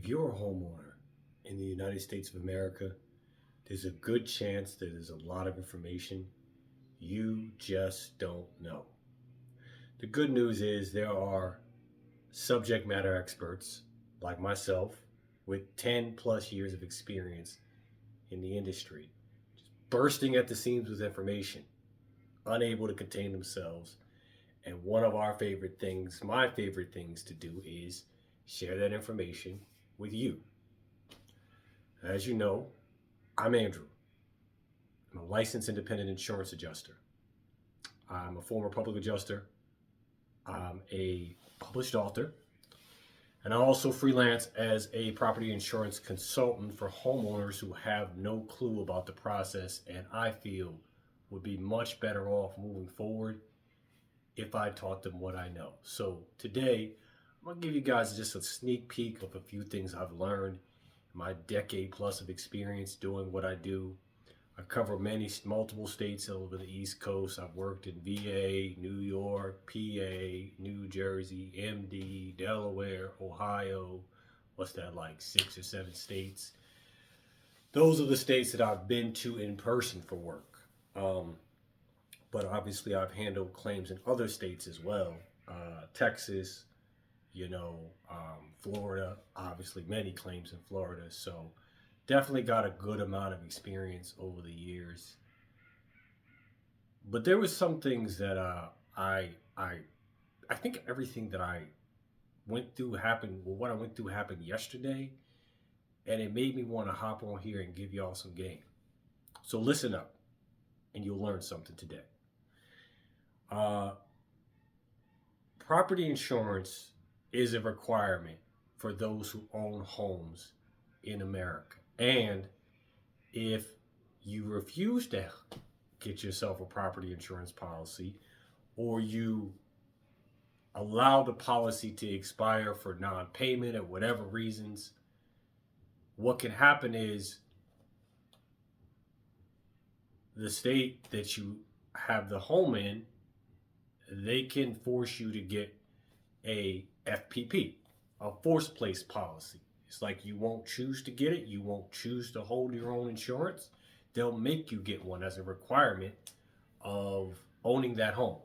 If you're a homeowner in the United States of America, there's a good chance that there's a lot of information you just don't know. The good news is there are subject matter experts like myself with 10 plus years of experience in the industry, just bursting at the seams with information, unable to contain themselves. And one of our favorite things, my favorite things to do is share that information with you. As you know, I'm Andrew. I'm a licensed independent insurance adjuster. I'm a former public adjuster. I'm a published author. And I also freelance as a property insurance consultant for homeowners who have no clue about the process and I feel would be much better off moving forward if I taught them what I know. So today, I'm going to give you guys just a sneak peek of a few things I've learned in my decade plus of experience doing what I do. I cover multiple states over the East Coast. I've worked in VA, New York, PA, New Jersey, MD, Delaware, Ohio. What's that, like 6 or 7 states? Those are the states that I've been to in person for work. But obviously I've handled claims in other states as well. Texas, Florida, obviously many claims in Florida. So definitely got a good amount of experience over the years. But there was some things that I think everything that I went through happened, well, what I went through happened yesterday, and it made me want to hop on here and give y'all some game. So listen up, and you'll learn something today. Property insurance is a requirement for those who own homes in America. And if you refuse to get yourself a property insurance policy, or you allow the policy to expire for non-payment or whatever reasons, what can happen is the state that you have the home in, they can force you to get a FPP, a forced place policy. It's like you won't choose to get it. You won't choose to hold your own insurance. They'll make you get one as a requirement of owning that home.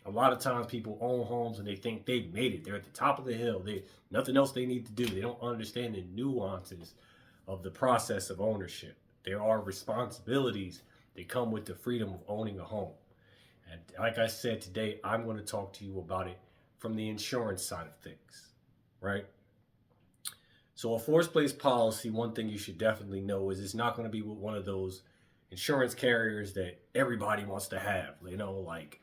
A lot of times people own homes and they think they've made it. They're at the top of the hill. Nothing else they need to do. They don't understand the nuances of the process of ownership. There are responsibilities that come with the freedom of owning a home. And like I said today, I'm going to talk to you about it from the insurance side of things, right? So a forced place policy, one thing you should definitely know is it's not going to be with one of those insurance carriers that everybody wants to have, like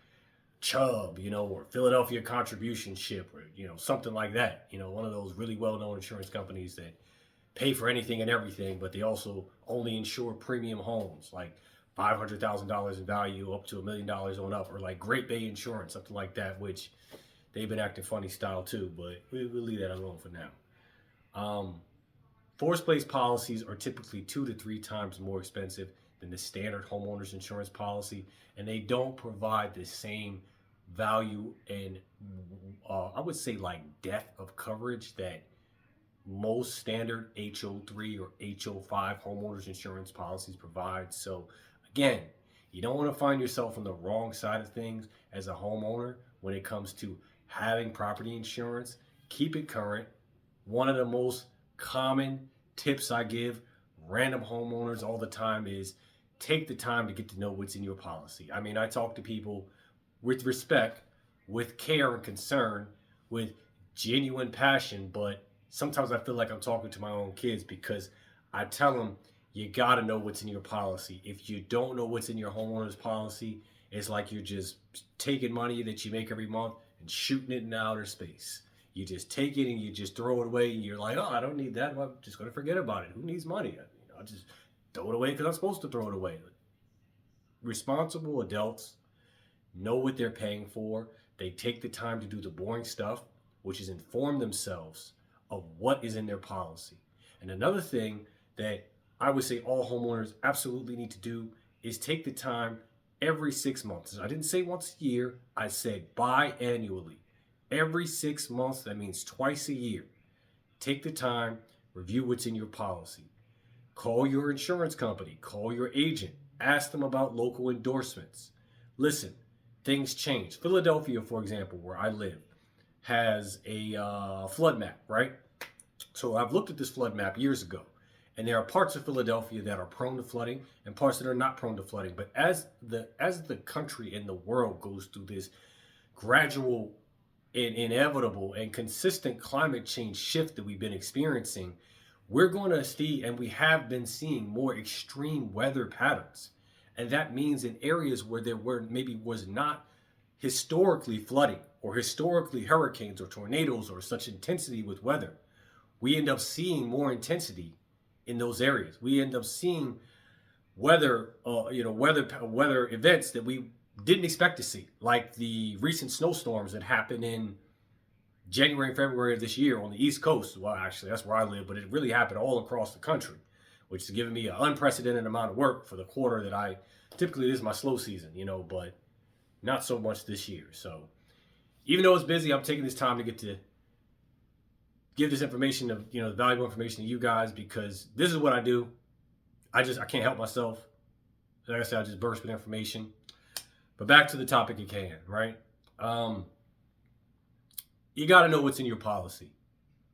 Chubb, or Philadelphia Contribution Ship, or, something like that. One of those really well-known insurance companies that pay for anything and everything, but they also only insure premium homes, like $500,000 in value up to $1 million on up, or like Great Bay Insurance, something like that, which they've been acting funny style too, but we'll leave that alone for now. Forced place policies are typically 2 to 3 times more expensive than the standard homeowners insurance policy, and they don't provide the same value and I would say like depth of coverage that most standard HO3 or HO5 homeowners insurance policies provide. So again, you don't want to find yourself on the wrong side of things as a homeowner when it comes to having property insurance. Keep it current. One of the most common tips I give random homeowners all the time is take the time to get to know what's in your policy. I mean, I talk to people with respect, with care and concern, with genuine passion, but sometimes I feel like I'm talking to my own kids because I tell them you got to know what's in your policy. If you don't know what's in your homeowner's policy, it's like you're just taking money that you make every month and shooting it in outer space. You just take it and you just throw it away and you're like, oh, I don't need that. Well, I'm just going to forget about it. Who needs money? I just throw it away because I'm supposed to throw it away. Responsible adults know what they're paying for. They take the time to do the boring stuff, which is inform themselves of what is in their policy. And another thing that I would say all homeowners absolutely need to do is take the time every 6 months. I didn't say once a year. I said biannually. Every 6 months, that means twice a year. Take the time, review what's in your policy. Call your insurance company, call your agent, ask them about local endorsements. Listen, things change. Philadelphia, for example, where I live, has a flood map, right? So I've looked at this flood map years ago, and there are parts of Philadelphia that are prone to flooding and parts that are not prone to flooding. But as the country and the world goes through this gradual and inevitable and consistent climate change shift that we've been experiencing, we're going to see, and we have been seeing, more extreme weather patterns. And that means in areas where there was not historically flooding or historically hurricanes or tornadoes or such intensity with weather, we end up seeing more intensity in those areas. We end up seeing weather events that we didn't expect to see, like the recent snowstorms that happened in January and February of this year on the East Coast. Well, actually, that's where I live, but it really happened all across the country, which is giving me an unprecedented amount of work for the quarter that I typically, this is my slow season, but not so much this year. So even though it's busy, I'm taking this time to get to give this information of, valuable information to you guys, because this is what I do. I can't help myself. Like I said, I just burst with information. But back to the topic at hand, right? You got to know what's in your policy.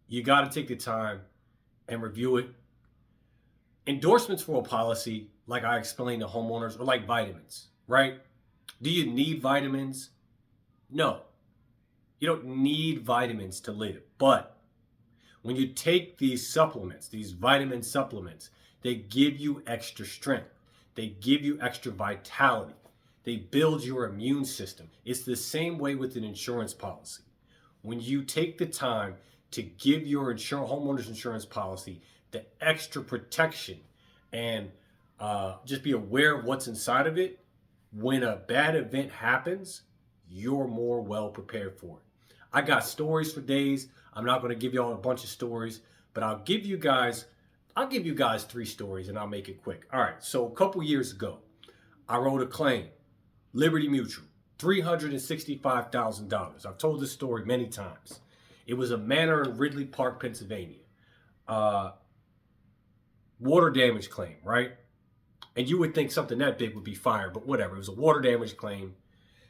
You got to take the time and review it. Endorsements for a policy, like I explained to homeowners, are like vitamins, right? Do you need vitamins? No. You don't need vitamins to live. But when you take these supplements, these vitamin supplements, they give you extra strength. They give you extra vitality. They build your immune system. It's the same way with an insurance policy. When you take the time to give your homeowner's insurance policy the extra protection and just be aware of what's inside of it, when a bad event happens, you're more well prepared for it. I got stories for days. I'm not going to give y'all a bunch of stories, but I'll give you guys 3 stories and I'll make it quick. All right. So a couple years ago, I wrote a claim, Liberty Mutual, $365,000. I've told this story many times. It was a manor in Ridley Park, Pennsylvania. Water damage claim, right? And you would think something that big would be fire, but whatever. It was a water damage claim.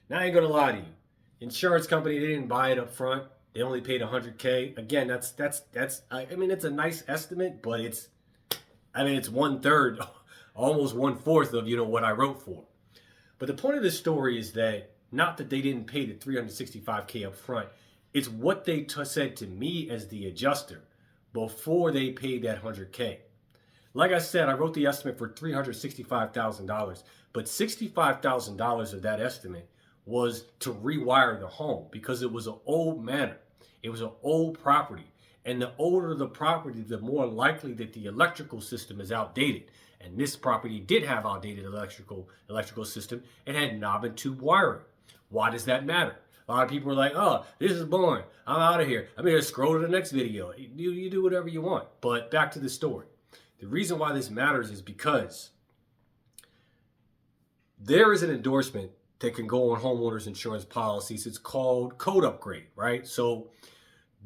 Now I ain't gonna lie to you. Insurance company, they didn't buy it up front. They only paid $100K. Again, that's it's a nice estimate, but it's 1/3, almost 1/4 of what I wrote for. But the point of this story is that not that they didn't pay the $365K up front. It's what they said to me as the adjuster before they paid that $100K. Like I said, I wrote the estimate for $365,000, but $65,000 of that estimate was to rewire the home because it was an old manor. It was an old property. And the older the property, the more likely that the electrical system is outdated. And this property did have outdated electrical system. It had knob and tube wiring. Why does that matter? A lot of people are like, oh, this is boring. I'm out of here. I'm going to scroll to the next video. You do whatever you want. But back to the story. The reason why this matters is because there is an endorsement that can go on homeowners insurance policies. It's called code upgrade, right? So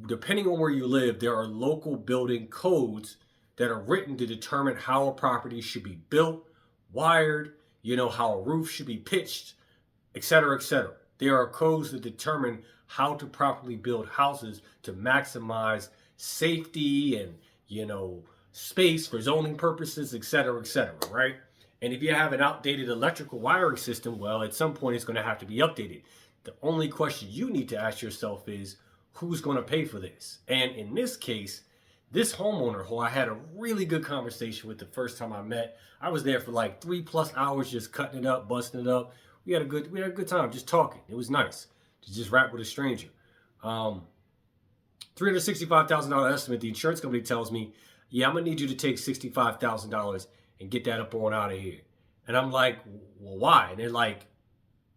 depending on where you live, there are local building codes that are written to determine how a property should be built, wired, how a roof should be pitched, et cetera, et cetera. There are codes that determine how to properly build houses to maximize safety and, space for zoning purposes, et cetera, right? And if you have an outdated electrical wiring system, well, at some point it's going to have to be updated. The only question you need to ask yourself is, who's going to pay for this? And in this case, this homeowner who I had a really good conversation with the first time I met, I was there for like 3+ hours just cutting it up, busting it up. We had a good time just talking. It was nice to just rap with a stranger. $365,000 estimate. The insurance company tells me, yeah, I'm going to need you to take $65,000 and get that up on out of here. And I'm like, well, why? And they're like,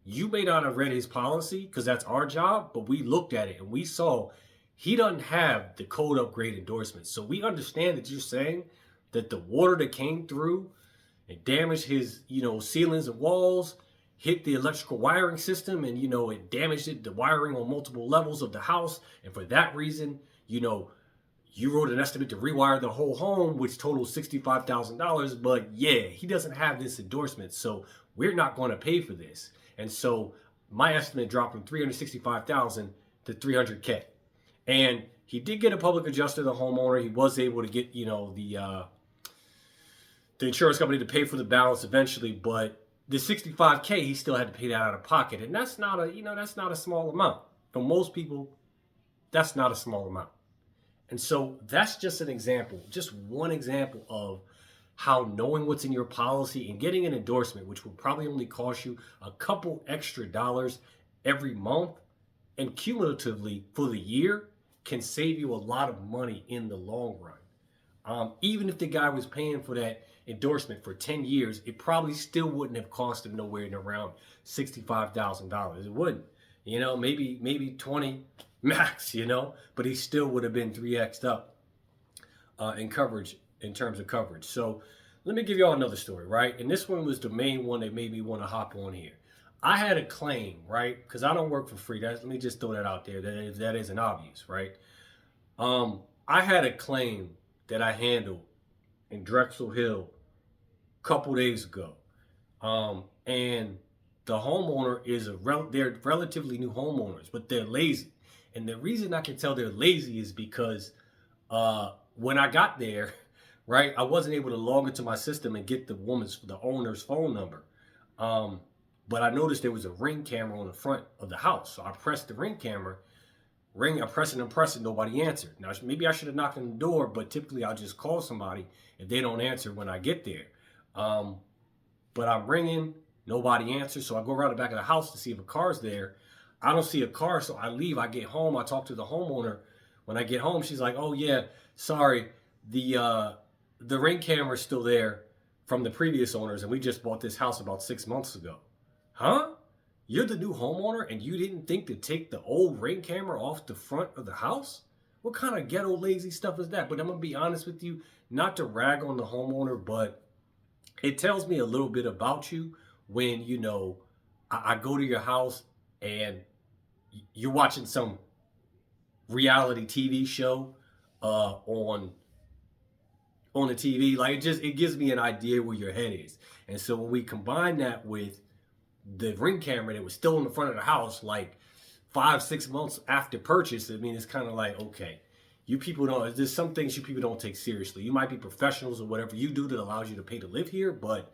you may not have read his policy because that's our job, but we looked at it and we saw he doesn't have the code upgrade endorsement. So we understand that you're saying that the water that came through and damaged his, ceilings and walls, hit the electrical wiring system, and, it damaged the wiring on multiple levels of the house. And for that reason, you wrote an estimate to rewire the whole home, which totals $65,000. But yeah, he doesn't have this endorsement, so we're not going to pay for this. And so my estimate dropped from 365,000 to 300K. And he did get a public adjuster, the homeowner. He was able to get, the insurance company to pay for the balance eventually, but the 65K, he still had to pay that out of pocket. And that's not a small amount. For most people, that's not a small amount. And so that's just an example, just one example of how knowing what's in your policy and getting an endorsement, which will probably only cost you a couple extra dollars every month and cumulatively for the year, can save you a lot of money in the long run. Even if the guy was paying for that endorsement for 10 years, it probably still wouldn't have cost him nowhere in around $65,000. It wouldn't, maybe 20 max, but he still would have been 3x'd up in coverage, in terms of coverage. So let me give y'all another story, right? And this one was the main one that made me want to hop on here. I had a claim, right? Because I don't work for free. Let me just throw that out there. That isn't obvious, right? I had a claim that I handled in Drexel Hill a couple days ago. And the homeowner they're relatively new homeowners, but they're lazy. And the reason I can tell they're lazy is because when I got there, right, I wasn't able to log into my system and get the owner's phone number. But I noticed there was a Ring camera on the front of the house. So I pressed the Ring camera. I press it, nobody answered. Now, maybe I should have knocked on the door, but typically I'll just call somebody if they don't answer when I get there. But I'm ringing, nobody answers. So I go around the back of the house to see if a car's there. I don't see a car, so I leave. I get home. I talk to the homeowner. When I get home, she's like, "Oh yeah, sorry, the Ring camera's still there from the previous owners, and we just bought this house about 6 months ago." Huh? You're the new homeowner, and you didn't think to take the old Ring camera off the front of the house? What kind of ghetto lazy stuff is that? But I'm gonna be honest with you, not to rag on the homeowner, but it tells me a little bit about you when I go to your house and you're watching some reality TV show on the TV. Like it gives me an idea where your head is. And so when we combine that with the Ring camera that was still in the front of the house, like 5-6 months after purchase, I mean, it's kind of like, okay, there's some things you people don't take seriously. You might be professionals or whatever you do that allows you to pay to live here, but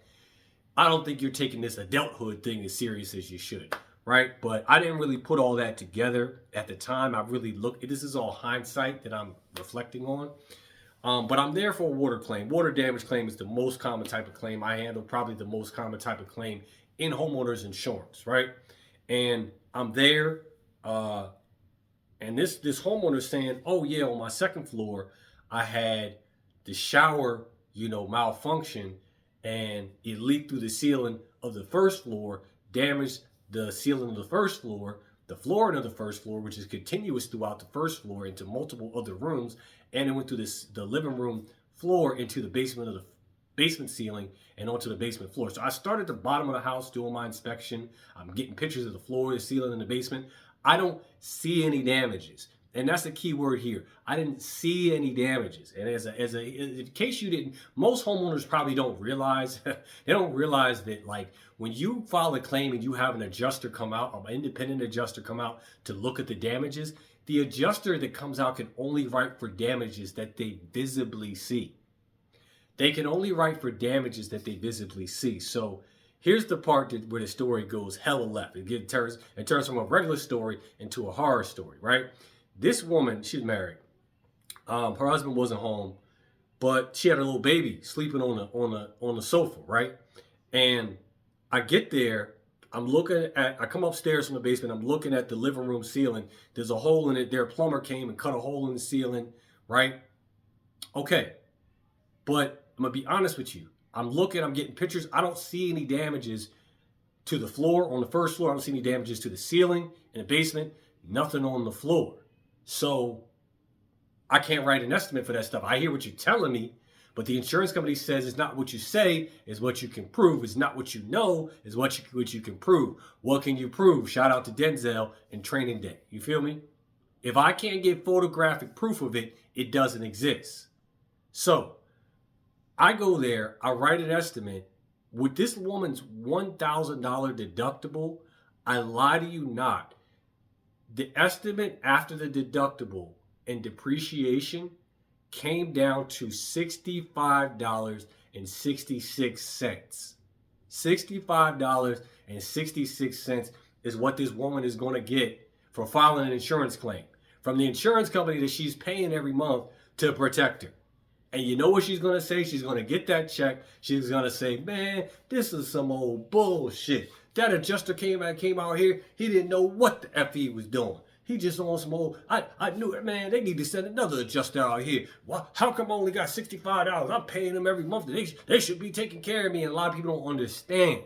I don't think you're taking this adulthood thing as serious as you should. Right? But I didn't really put all that together at the time. I really this is all hindsight that I'm reflecting on. But I'm there for a water claim. Water damage claim is the most common type of claim. I handle probably the most common type of claim in homeowners insurance, right? And I'm there, and this homeowner is saying, "Oh yeah, on my second floor, I had the shower, malfunction, and it leaked through the ceiling of the first floor, damaged the ceiling of the first floor, the flooring of the first floor, which is continuous throughout the first floor into multiple other rooms, and it went through the living room floor into the basement of the basement ceiling and onto the basement floor." So I started at the bottom of the house doing my inspection. I'm getting pictures of the floor, the ceiling, and the basement. I don't see any damages. And that's the key word here. I didn't see any damages. And in case you didn't, most homeowners probably don't realize, they don't realize that, like, when you file a claim and you have an adjuster come out, an independent adjuster come out to look at the damages, the adjuster that comes out can only write for damages that they visibly see. They can only write for damages that they visibly see. So here's the part where the story goes hella left. It turns from a regular story into a horror story, right? This woman, she's married. Her husband wasn't home, but she had a little baby sleeping on the sofa, right? And I get there, I come upstairs from the basement, I'm looking at the living room ceiling. There's a hole in it. Their plumber came and cut a hole in the ceiling, right? Okay, but I'm gonna be honest with you. I'm getting pictures. I don't see any damages to the floor on the first floor. I don't see any damages to the ceiling in the basement. Nothing on the floor. So I can't write an estimate for that stuff. I hear what you're telling me, but the insurance company says it's not what you say, is what you can prove. It's not what you know, is what you can prove. What can you prove? Shout out to Denzel in Training Day. You feel me? If I can't get photographic proof of it, it doesn't exist. So I go there, I write an estimate. With this woman's $1,000 deductible, I lie to you not. The estimate after the deductible and depreciation came down to $65.66. $65.66 is what this woman is going to get for filing an insurance claim from the insurance company that she's paying every month to protect her. And you know what she's going to say? She's going to get that check. She's going to say, man, this is some old bullshit. That adjuster came out here. He didn't know what the F he was doing. He just on some old, I knew it, man. They need to send another adjuster out here. Well, how come I only got $65? I'm paying them every month. They should be taking care of me. And a lot of people don't understand.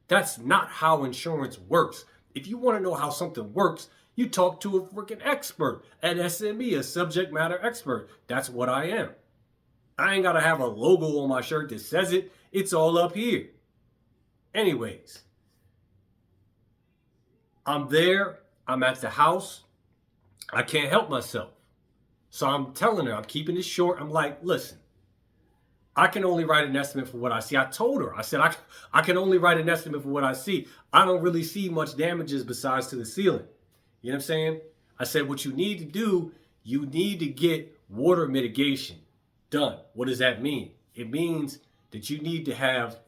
That's not how insurance works. If you want to know how something works, you talk to a freaking expert at SME, a subject matter expert. That's what I am. I ain't got to have a logo on my shirt that says it. It's all up here. Anyways, I'm there. I'm at the house. I can't help myself. So I'm telling her, I'm keeping it short. I'm like, listen, I can only write an estimate for what I see. I told her, I said, I can only write an estimate for what I see. I don't really see much damages besides to the ceiling. You know what I'm saying? I said, what you need to do, you need to get water mitigation done. What does that mean? It means that you need to have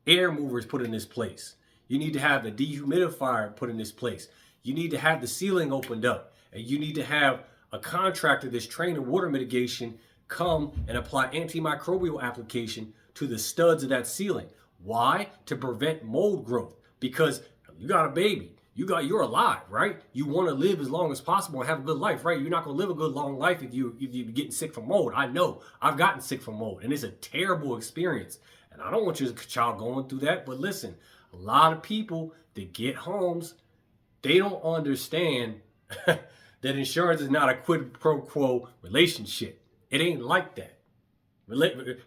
air movers put in this place. You need to have the dehumidifier put in this place. You need to have the ceiling opened up. And you need to have a contractor that's trained in water mitigation come and apply antimicrobial application to the studs of that ceiling. Why? To prevent mold growth. Because you got a baby. You're alive, right? You want to live as long as possible and have a good life, right? You're not going to live a good long life if you're getting sick from mold. I know. I've gotten sick from mold, and it's a terrible experience. And I don't want your child going through that. But listen, a lot of people that get homes, they don't understand that insurance is not a quid pro quo relationship. It ain't like that.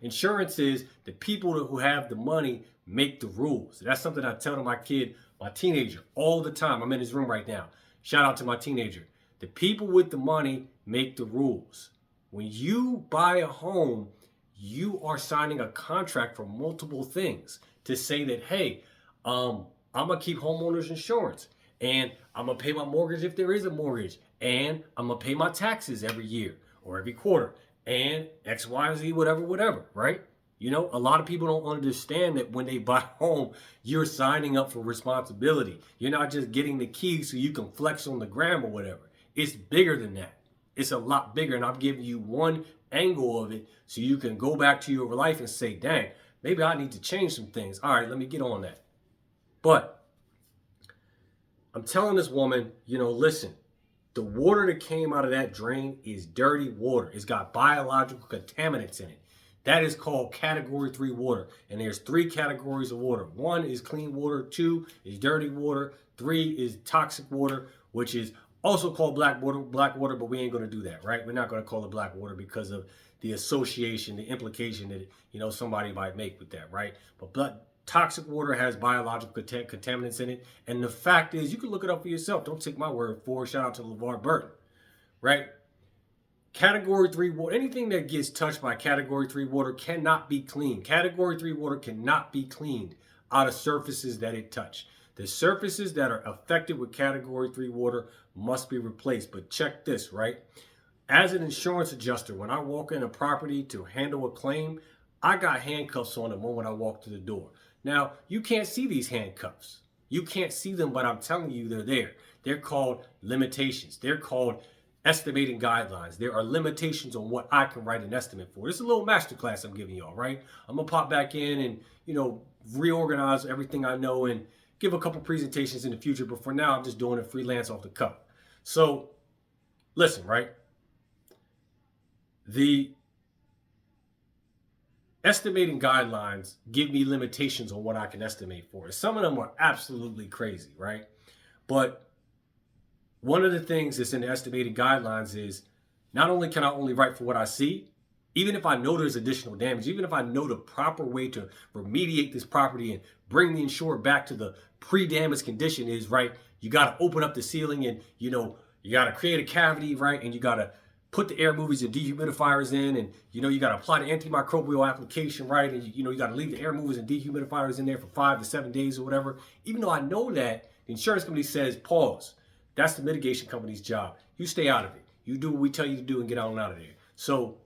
Insurance is the people who have the money make the rules. That's something I tell to my kid, my teenager, all the time. I'm in his room right now. Shout out to my teenager. The people with the money make the rules. When you buy a home, you are signing a contract for multiple things to say that, hey, I'm going to keep homeowners insurance, and I'm going to pay my mortgage if there is a mortgage, and I'm going to pay my taxes every year or every quarter, and X, Y, Z, whatever, right? You know, a lot of people don't understand that when they buy a home, you're signing up for responsibility. You're not just getting the keys so you can flex on the gram or whatever. It's bigger than that. It's a lot bigger, and I'm giving you one angle of it so you can go back to your life and say, dang, maybe I need to change some things. All right, let me get on that. But I'm telling this woman, listen, the water that came out of that drain is dirty water. It's got biological contaminants in it. That is called category 3 water. And there's 3 categories of water. 1 is clean water, 2 is dirty water, 3 is toxic water, which is also called black water, but we ain't going to do that, right? We're not going to call it black water because of the association, the implication that, somebody might make with that, right? But toxic water has biological contaminants in it. And the fact is, you can look it up for yourself. Don't take my word for it. Shout out to LeVar Burton, right? Category 3 water, anything that gets touched by category 3 water cannot be cleaned. Category 3 water cannot be cleaned out of surfaces that it touch. The surfaces that are affected with category 3 water must be replaced. But check this, right? As an insurance adjuster, when I walk in a property to handle a claim, I got handcuffs on the moment I walk through the door. Now, you can't see these handcuffs. You can't see them, but I'm telling you they're there. They're called limitations. They're called estimating guidelines. There are limitations on what I can write an estimate for. This is a little masterclass I'm giving y'all, right? I'm going to pop back in and, reorganize everything I know and give a couple presentations in the future. But for now, I'm just doing it freelance off the cuff. So listen, right? The estimating guidelines give me limitations on what I can estimate for. Some of them are absolutely crazy, right? But one of the things that's in the estimating guidelines is not only can I only write for what I see, even if I know there's additional damage, even if I know the proper way to remediate this property and bring the insured back to the pre-damage condition is, right, you got to open up the ceiling and, You got to create a cavity, right? And you got to put the air movers and dehumidifiers in, and you got to apply the antimicrobial application, right? And you got to leave the air movers and dehumidifiers in there for 5 to 7 days or whatever. Even though I know that, the insurance company says pause. That's the mitigation company's job. You stay out of it. You do what we tell you to do and get on out of there. So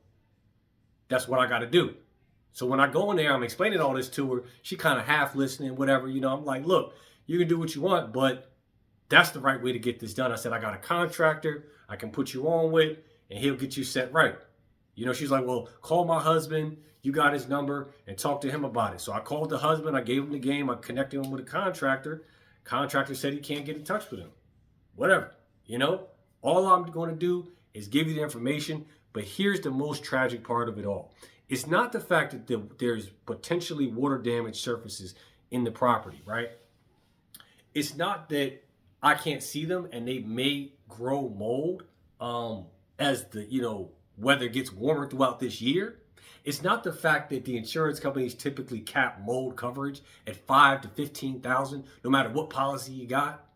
that's what I got to do. So when I go in there, I'm explaining all this to her. She kind of half listening, whatever. I'm like, look, you can do what you want, but that's the right way to get this done. I said, I got a contractor I can put you on with, and he'll get you set right. She's like, well, call my husband. You got his number, and talk to him about it. So I called the husband. I gave him the game. I connected him with a contractor. Contractor said he can't get in touch with him. Whatever. All I'm going to do is give you the information. But here's the most tragic part of it all. It's not the fact that there's potentially water damaged surfaces in the property, right? It's not that I can't see them and they may grow mold as the weather gets warmer throughout this year. It's not the fact that the insurance companies typically cap mold coverage at 5 to 15,000, no matter what policy you got,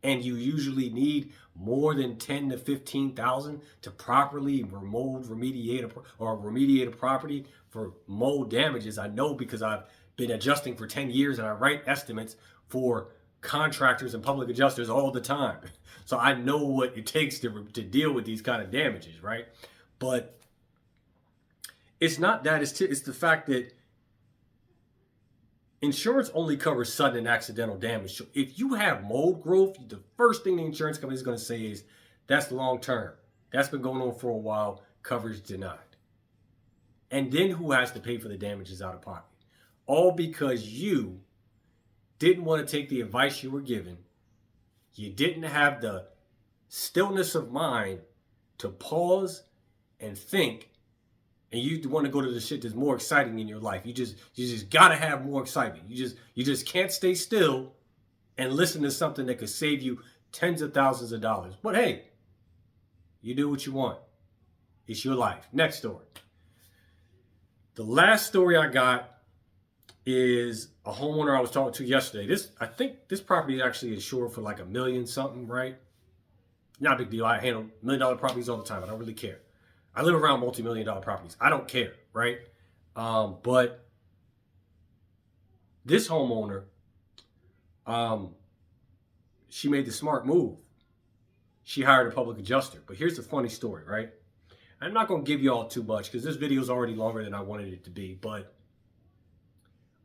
and you usually need more than 10 to 15,000 to properly remediate a property for mold damages. I know because I've been adjusting for 10 years and I write estimates for contractors and public adjusters all the time. So I know what it takes to deal with these kind of damages, right? But it's not that. It's the fact that insurance only covers sudden and accidental damage. So if you have mold growth, the first thing the insurance company is going to say is, that's long term. That's been going on for a while. Coverage denied. And then who has to pay for the damages out of pocket? All because you didn't want to take the advice you were given. You didn't have the stillness of mind to pause and think, and you want to go to the shit that's more exciting in your life. You just gotta have more excitement. You just can't stay still and listen to something that could save you tens of thousands of dollars. But hey, you do what you want. It's your life. Next story. The last story I got is a homeowner I was talking to yesterday. I think this property is actually insured for like $1 million something, right? Not a big deal. I handle $1 million properties all the time. I don't really care. I live around multi-million-dollar properties. I don't care, right? But this homeowner, she made the smart move. She hired a public adjuster. But here's the funny story, right? I'm not going to give you all too much because this video is already longer than I wanted it to be. But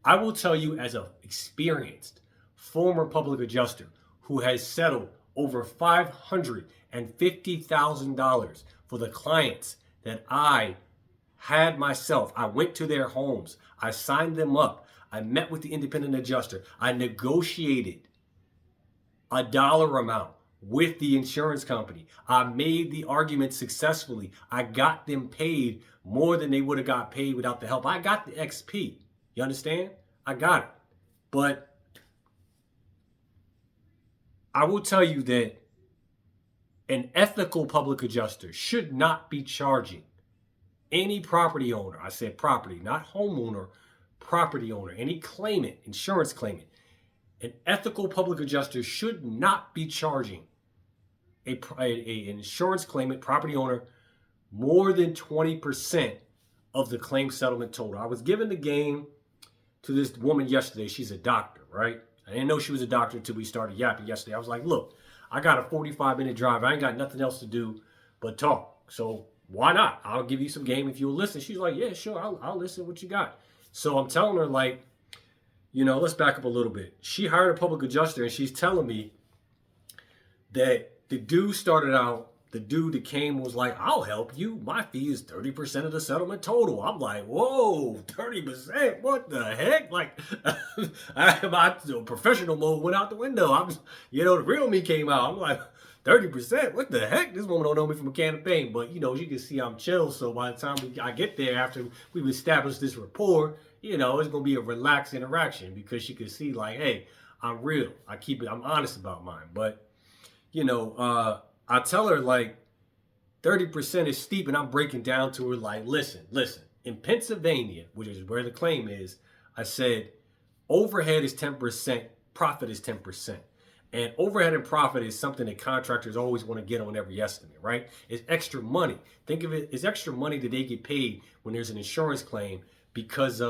I will tell you, as an experienced former public adjuster who has settled over $550,000 for the clients that I had myself. I went to their homes. I signed them up. I met with the independent adjuster. I negotiated a dollar amount with the insurance company. I made the argument successfully. I got them paid more than they would have got paid without the help. I got the XP. You understand? I got it. But I will tell you that an ethical public adjuster should not be charging any property owner. I said property, not homeowner, property owner, any claimant, insurance claimant. An ethical public adjuster should not be charging an insurance claimant, property owner, more than 20% of the claim settlement total. I was giving the game to this woman yesterday. She's a doctor, right? I didn't know she was a doctor until we started yapping yesterday. I was like, look, I got a 45-minute drive. I ain't got nothing else to do but talk. So why not? I'll give you some game if you'll listen. She's like, yeah, sure. I'll listen. What you got? So I'm telling her, like, let's back up a little bit. She hired a public adjuster, and she's telling me that the dude that came was like, I'll help you. My fee is 30% of the settlement total. I'm like, whoa, 30%? What the heck? Like, my professional mode went out the window. The real me came out. I'm like, 30%? What the heck? This woman don't know me from a can of paint. But, you can see I'm chill. So by the time I get there, after we've established this rapport, it's going to be a relaxed interaction because she can see, like, hey, I'm real. I'm honest about mine. But, I tell her, like, 30% is steep, and I'm breaking down to her, like, listen. In Pennsylvania, which is where the claim is, I said overhead is 10%, profit is 10%. And overhead and profit is something that contractors always want to get on every estimate, right? It's extra money. Think of it as extra money that they get paid when there's an insurance claim because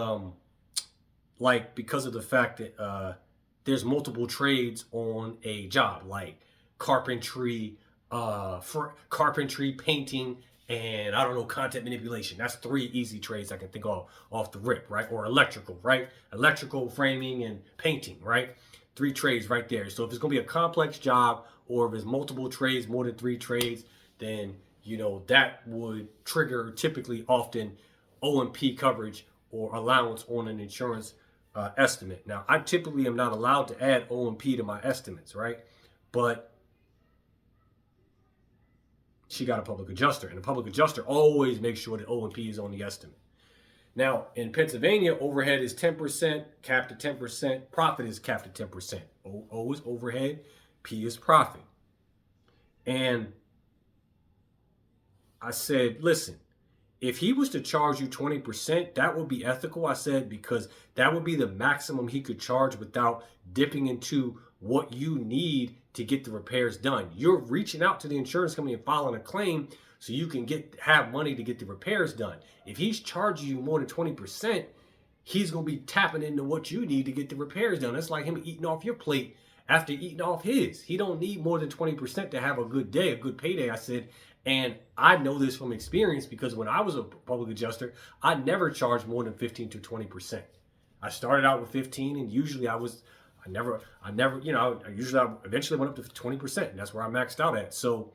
because of the fact that there's multiple trades on a job, like carpentry, carpentry, painting, and I don't know, content manipulation. That's 3 easy trades I can think of off the rip, right? Or electrical, right? Electrical, framing, and painting, right? 3 trades right there. So if it's going to be a complex job, or if it's multiple trades, more than 3 trades, then that would trigger typically often O&P coverage or allowance on an insurance estimate. Now, I typically am not allowed to add O&P to my estimates, right? But she got a public adjuster, and the public adjuster always makes sure that O&P is on the estimate. Now, in Pennsylvania, overhead is 10%, capped at 10%, profit is capped at 10%. O is overhead, P is profit. And I said, listen, if he was to charge you 20%, that would be ethical, I said, because that would be the maximum he could charge without dipping into what you need to get the repairs done. You're reaching out to the insurance company and filing a claim so you can have money to get the repairs done. If he's charging you more than 20%, he's going to be tapping into what you need to get the repairs done. It's like him eating off your plate after eating off his. He don't need more than 20% to have a good day, a good payday, I said. And I know this from experience because when I was a public adjuster, I never charged more than 15 to 20%. I started out with 15, and usually I eventually went up to 20%, and that's where I maxed out at. So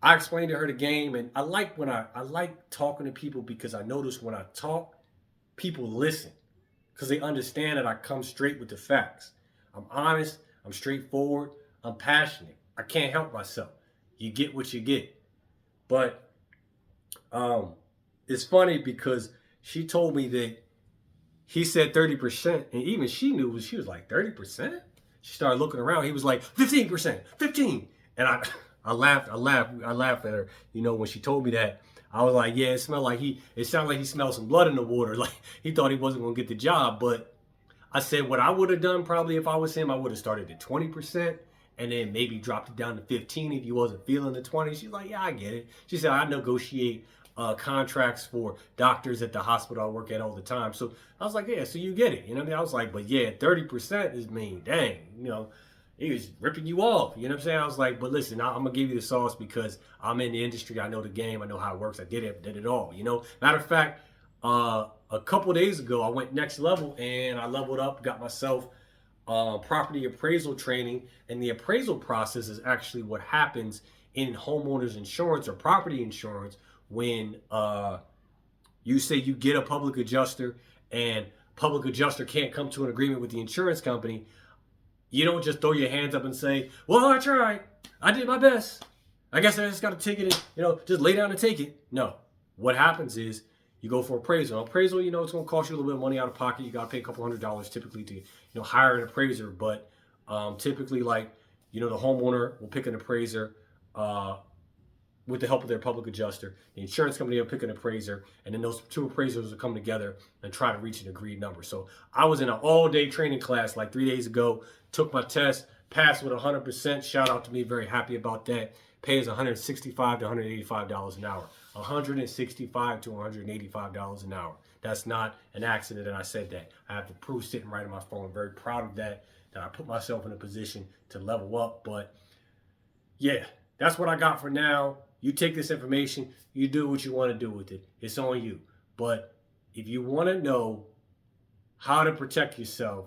I explained to her the game, and I like talking to people because I notice when I talk, people listen because they understand that I come straight with the facts. I'm honest, I'm straightforward, I'm passionate. I can't help myself. You get what you get. But it's funny because she told me that he said 30%, and even she knew she was like, 30%? She started looking around. He was like, 15%, 15. And I laughed at her. When she told me that, I was like, yeah, it sounded like he smelled some blood in the water. Like he thought he wasn't going to get the job. But I said what I would have done probably if I was him, I would have started at 20%. And then maybe dropped it down to 15 if you wasn't feeling the 20. She's like, yeah, I get it. She said, I negotiate contracts for doctors at the hospital I work at all the time. So I was like, yeah, so you get it. You know what I mean? I was like, but yeah, 30% is mean. Dang, he was ripping you off. You know what I'm saying? I was like, but listen, I'm going to give you the sauce because I'm in the industry. I know the game. I know how it works. I did it all. Matter of fact, a couple of days ago, I went next level and I leveled up, got myself property appraisal training, and the appraisal process is actually what happens in homeowners insurance or property insurance when you say you get a public adjuster and public adjuster can't come to an agreement with the insurance company. You don't just throw your hands up and say, well, I tried, I did my best, I guess I just got to take it and just lay down and take it. No, what happens is you go for appraisal. Appraisal, it's going to cost you a little bit of money out of pocket. You got to pay a couple $100 typically to, hire an appraiser. But typically, the homeowner will pick an appraiser with the help of their public adjuster. The insurance company will pick an appraiser, and then those 2 appraisers will come together and try to reach an agreed number. So I was in an all-day training class like 3 days ago, took my test, passed with 100%. Shout out to me, very happy about that. Pay is $165 to $185 an hour. $165 to $185 an hour. That's not an accident that I said that. I have the proof sitting right on my phone. I'm very proud of that I put myself in a position to level up. But yeah, that's what I got for now. You take this information, you do what you want to do with it. It's on you. But if you want to know how to protect yourself,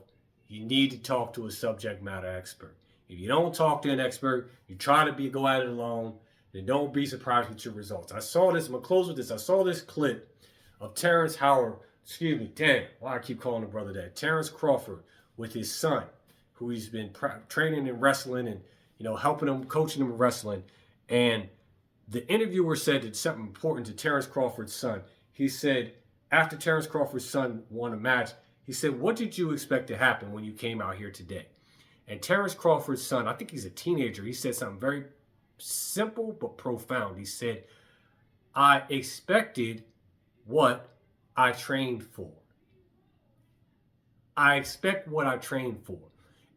you need to talk to a subject matter expert. If you don't talk to an expert, you try to go at it alone, then don't be surprised with your results. I'm going to close with this. I saw this clip of Terrence Crawford with his son, who he's been training in wrestling and, helping him, coaching him in wrestling. And the interviewer said that something important to Terrence Crawford's son. He said, after Terrence Crawford's son won a match, he said, what did you expect to happen when you came out here today? And Terrence Crawford's son, I think he's a teenager, he said something very simple but profound. He said, I expected what I trained for. I expect what I trained for.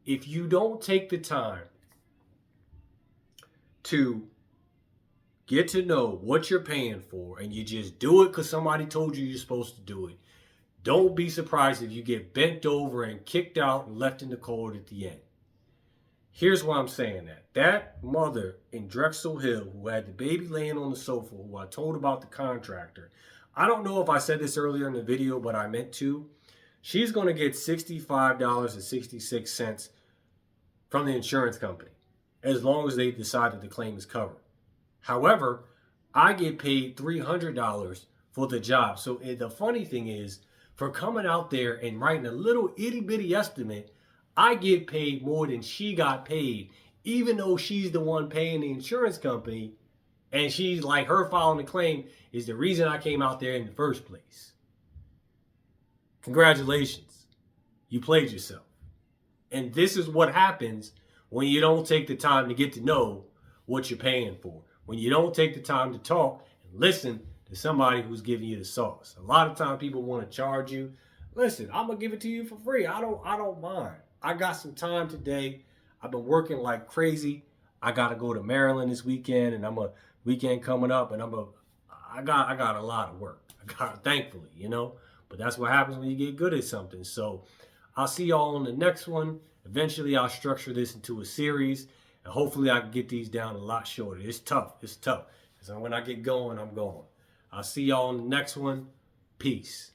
if you don't take the time to get to know what you're paying for and you just do it because somebody told you you're supposed to do it, don't be surprised if you get bent over and kicked out and left in the cold at the end. Here's why I'm saying that. That mother in Drexel Hill who had the baby laying on the sofa, who I told about the contractor, I don't know if I said this earlier in the video, but I meant to. She's going to get $65.66 from the insurance company as long as they decide that the claim is covered. However, I get paid $300 for the job. So the funny thing is, for coming out there and writing a little itty bitty estimate, I get paid more than she got paid, even though she's the one paying the insurance company, and she's like, her filing the claim is the reason I came out there in the first place. Congratulations. You played yourself. And this is what happens when you don't take the time to get to know what you're paying for. When you don't take the time to talk and listen to somebody who's giving you the sauce. A lot of times people want to charge you. Listen, I'm going to give it to you for free. I don't mind. I got some time today. I've been working like crazy. I got to go to Maryland this weekend, and I'm a weekend coming up, and I got a lot of work. Thankfully, but that's what happens when you get good at something. So I'll see y'all on the next one. Eventually I'll structure this into a series, and hopefully I can get these down a lot shorter. It's tough. Because when I get going, I'm going. I'll see y'all on the next one. Peace.